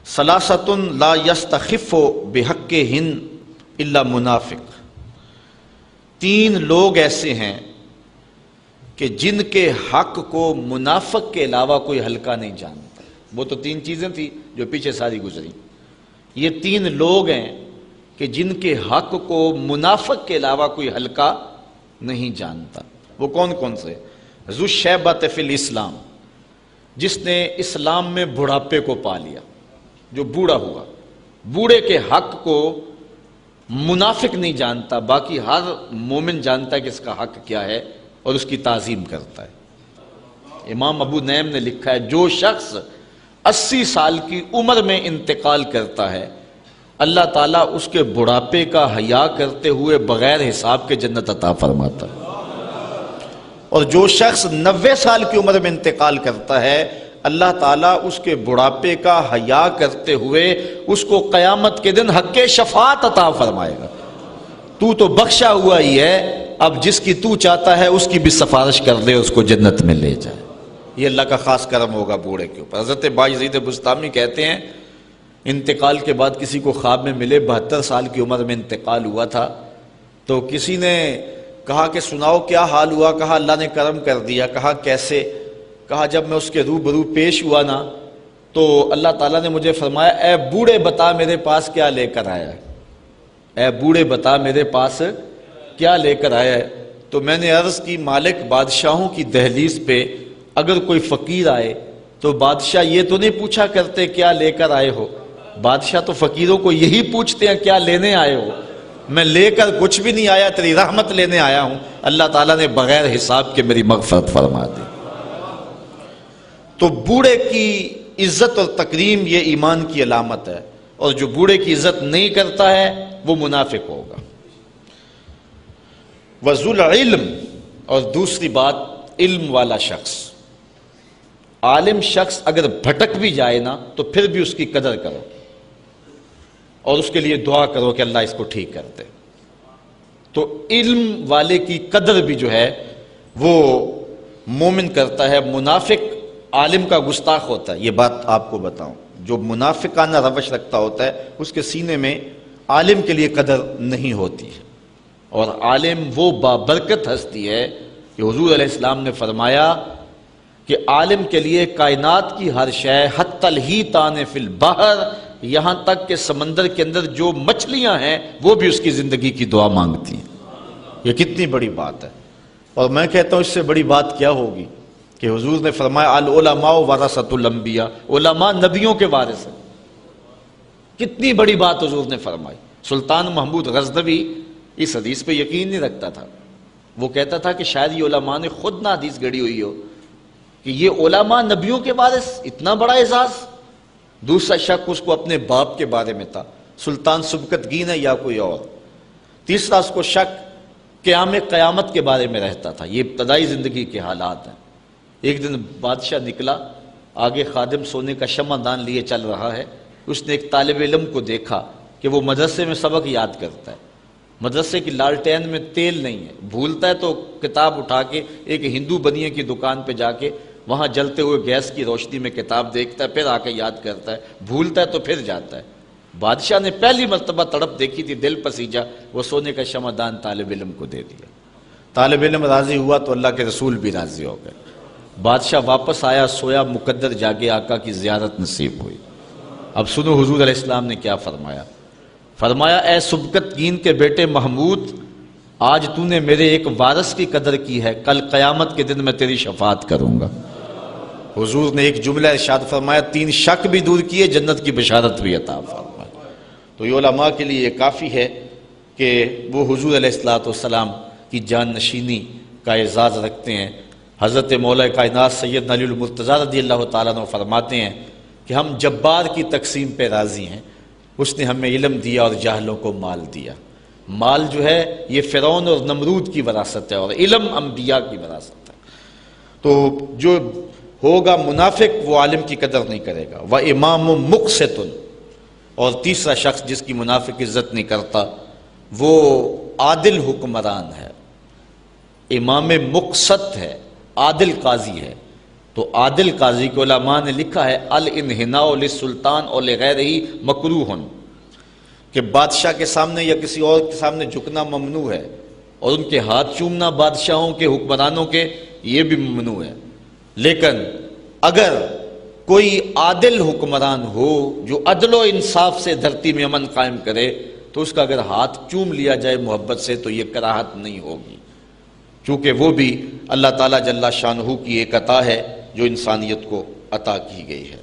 ثلاثۃ لا یستخف بحقہن الا منافق، تین لوگ ایسے ہیں کہ جن کے حق کو منافق کے علاوہ کوئی ہلکا نہیں جانتا۔ وہ تو تین چیزیں تھیں جو پیچھے ساری گزری، یہ تین لوگ ہیں کہ جن کے حق کو منافق کے علاوہ کوئی ہلکا نہیں جانتا۔ وہ کون کون سے؟ ذو الشیبۃ فی الاسلام، جس نے اسلام میں بڑھاپے کو پا لیا، جو بوڑھا ہوا، بوڑھے کے حق کو منافق نہیں جانتا، باقی ہر مومن جانتا ہے کہ اس کا حق کیا ہے اور اس کی تعظیم کرتا ہے۔ امام ابو نعیم نے لکھا ہے جو شخص 80 سال کی عمر میں انتقال کرتا ہے، اللہ تعالیٰ اس کے بڑھاپے کا حیا کرتے ہوئے بغیر حساب کے جنت عطا فرماتا ہے، اور جو شخص 90 سال کی عمر میں انتقال کرتا ہے، اللہ تعالیٰ اس کے بڑھاپے کا حیا کرتے ہوئے اس کو قیامت کے دن حق شفاعت عطا فرمائے گا۔ تو بخشا ہوا ہی ہے، اب جس کی تو چاہتا ہے اس کی بھی سفارش کر دے، اس کو جنت میں لے جائے۔ یہ اللہ کا خاص کرم ہوگا بوڑھے کے اوپر۔ حضرت بایزید بسطامی کہتے ہیں انتقال کے بعد کسی کو خواب میں ملے 72 سال کی عمر میں انتقال ہوا تھا، تو کسی نے کہا کہ سناؤ کیا حال ہوا؟ کہا اللہ نے کرم کر دیا۔ کہا کیسے؟ کہا جب میں اس کے روبرو پیش ہوا نا تو اللہ تعالیٰ نے مجھے فرمایا اے بوڑھے بتا میرے پاس کیا لے کر آیا ہے، اے بوڑھے بتا میرے پاس کیا لے کر آیا ہے۔ تو میں نے عرض کی مالک بادشاہوں کی دہلیز پہ اگر کوئی فقیر آئے تو بادشاہ یہ تو نہیں پوچھا کرتے کیا لے کر آئے ہو، بادشاہ تو فقیروں کو یہی پوچھتے ہیں کیا لینے آئے ہو۔ میں لے کر کچھ بھی نہیں آیا، تیری رحمت لینے آیا ہوں۔ اللہ تعالیٰ نے بغیر حساب کے میری مغفرت فرما دی۔ تو بوڑھے کی عزت اور تکریم یہ ایمان کی علامت ہے، اور جو بوڑھے کی عزت نہیں کرتا ہے وہ منافق ہوگا۔ وذو العلم، اور دوسری بات علم والا شخص، عالم شخص اگر بھٹک بھی جائے نا تو پھر بھی اس کی قدر کرو اور اس کے لیے دعا کرو کہ اللہ اس کو ٹھیک کر دے۔ تو علم والے کی قدر بھی جو ہے وہ مومن کرتا ہے۔ منافق عالم کا گستاخ ہوتا ہے، یہ بات آپ کو بتاؤں، جو منافقانہ روش رکھتا ہوتا ہے اس کے سینے میں عالم کے لیے قدر نہیں ہوتی ہے۔ اور عالم وہ بابرکت ہستی ہے کہ حضور علیہ السلام نے فرمایا کہ عالم کے لیے کائنات کی ہر شے حتی الحیتان فی البحر، یہاں تک کہ سمندر کے اندر جو مچھلیاں ہیں وہ بھی اس کی زندگی کی دعا مانگتی ہیں۔ یہ کتنی بڑی بات ہے، اور میں کہتا ہوں اس سے بڑی بات کیا ہوگی کہ حضور نے فرمایا العلماء ورثۃ الانبیاء، علماء نبیوں کے وارث ہیں۔ کتنی بڑی بات حضور نے فرمائی۔ سلطان محمود غزنوی اس حدیث پہ یقین نہیں رکھتا تھا، وہ کہتا تھا کہ شاید یہ علماء نے خود نہ حدیث گڑی ہوئی ہو کہ یہ علماء نبیوں کے وارث، اتنا بڑا اعزاز۔ دوسرا شک اس کو اپنے باپ کے بارے میں تھا، سلطان سبکتگین ہے یا کوئی اور۔ تیسرا اس کو شک قیامت کے بارے میں رہتا تھا۔ یہ ابتدائی زندگی کے حالات ہیں۔ ایک دن بادشاہ نکلا، آگے خادم سونے کا شمع دان لیے چل رہا ہے، اس نے ایک طالب علم کو دیکھا کہ وہ مدرسے میں سبق یاد کرتا ہے، مدرسے کی لالٹین میں تیل نہیں ہے، بھولتا ہے تو کتاب اٹھا کے ایک ہندو بنیے کی دکان پہ جا کے وہاں جلتے ہوئے گیس کی روشنی میں کتاب دیکھتا ہے، پھر آ کے یاد کرتا ہے، بھولتا ہے تو پھر جاتا ہے۔ بادشاہ نے پہلی مرتبہ تڑپ دیکھی تھی، دل پسیجا، وہ سونے کا شمع دان طالب علم کو دے دیا۔ طالب علم راضی ہوا تو اللہ کے رسول بھی راضی ہو گئے۔ بادشاہ واپس آیا، سویا مقدر جاگے، آقا کی زیارت نصیب ہوئی۔ اب سنو حضور علیہ السلام نے کیا فرمایا۔ فرمایا اے سبکتگین کے بیٹے محمود، آج تو نے میرے ایک وارث کی قدر کی ہے، کل قیامت کے دن میں تیری شفاعت کروں گا۔ حضور نے ایک جملہ ارشاد فرمایا، 3 شک بھی دور کیے، جنت کی بشارت بھی عطا فرمائی۔ تو یہ علماء کے لیے یہ کافی ہے کہ وہ حضور علیہ السلام کی جان نشینی کا اعزاز رکھتے ہیں۔ حضرت مولا کائنات سیدنا علی المرتضیٰ رضی اللہ تعالیٰ عنہ فرماتے ہیں کہ ہم جبار کی تقسیم پہ راضی ہیں، اس نے ہمیں علم دیا اور جاہلوں کو مال دیا۔ مال جو ہے یہ فرعون اور نمرود کی وراثت ہے، اور علم انبیاء کی وراثت ہے۔ تو جو ہوگا منافق وہ عالم کی قدر نہیں کرے گا۔ وَإِمَامٌ مُقْسِطٌ، اور تیسرا شخص جس کی منافق عزت نہیں کرتا وہ عادل حکمران ہے، امام مقسط ہے، عادل قاضی ہے۔ تو عادل قاضی کو علماء نے لکھا ہے الانحناء للسلطان اور لغیرہ مکروہ، کہ بادشاہ کے سامنے یا کسی اور کے سامنے جھکنا ممنوع ہے، اور ان کے ہاتھ چومنا بادشاہوں کے حکمرانوں کے یہ بھی ممنوع ہے۔ لیکن اگر کوئی عادل حکمران ہو جو عدل و انصاف سے دھرتی میں امن قائم کرے تو اس کا اگر ہاتھ چوم لیا جائے محبت سے تو یہ کراہت نہیں ہوگی، کیونکہ وہ بھی اللہ تعالیٰ جل شانہ کی ایک عطا ہے جو انسانیت کو عطا کی گئی ہے۔